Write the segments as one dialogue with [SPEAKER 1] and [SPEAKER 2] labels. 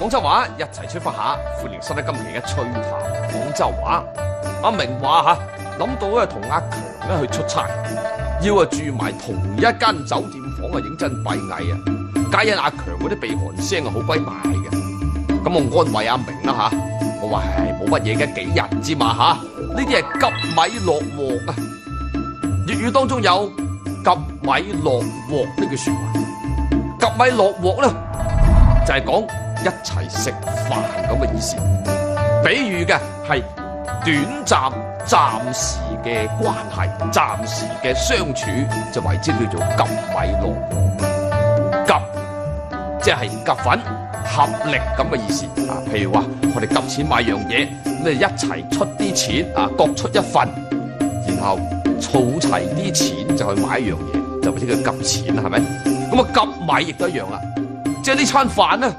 [SPEAKER 1] 廣州話，一齊出發下，歡迎收睇今期嘅趣談廣州話。阿明話諗到同阿強去出差，要住埋同一間酒店房認真閉翳啊！皆因阿強嗰啲鼻鼾聲好鬼大嘅。咁我安慰阿明啦我話冇乜嘢嘅，幾日之嘛呢啲係急米落鑊啊！粵語當中有急米落鑊呢句說話，急米落鑊咧就係講一齊食飯咁嘅意思，比喻嘅係短暫時嘅關係，暫時嘅相處就為之叫做急米落鑊。急即係夾份合力咁嘅意思啊！譬如話我哋急錢買樣嘢，咁你一齊出啲錢啊，各出一份，然後儲齊啲錢就去買一樣嘢，就為之叫急錢啦，係咪？咁啊急米亦都一樣啦，即係呢餐飯咧，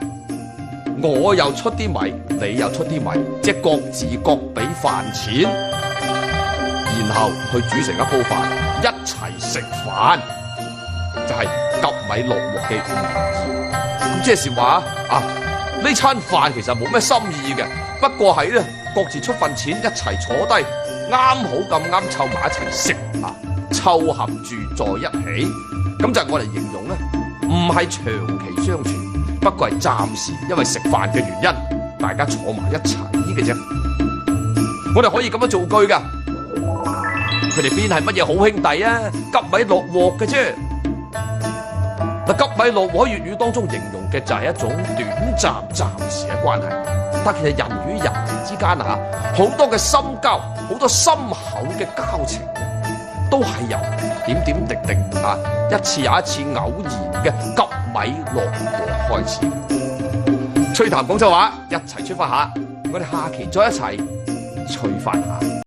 [SPEAKER 1] 我又出啲米，你又出啲米，即係各自各俾飯錢，然後去煮成一煲飯，一齊食飯，就係急米落鑊嘅意義。咁即係話呢餐飯其實冇咩心意嘅，不過係咧各自出份錢，一齊坐低，啱好咁啱湊埋一齊食湊合住在一起，咁就係我嚟形容咧，唔係長期相處，不過係暫時因為食飯嘅原因，大家坐埋一齊嘅啫。我哋可以咁樣造句噶，佢哋邊係乜嘢好兄弟啊？急米落鑊嘅啫。急米落鑊喺粵語當中形容嘅就係一種短暫時嘅關係，但其實人與人之間好多嘅深交，好多深厚嘅交情，都係由點點滴滴一次又一次偶然嘅急米落鑊開始。趣談廣州話，一齊出發下，我哋下期再一齊趣翻下。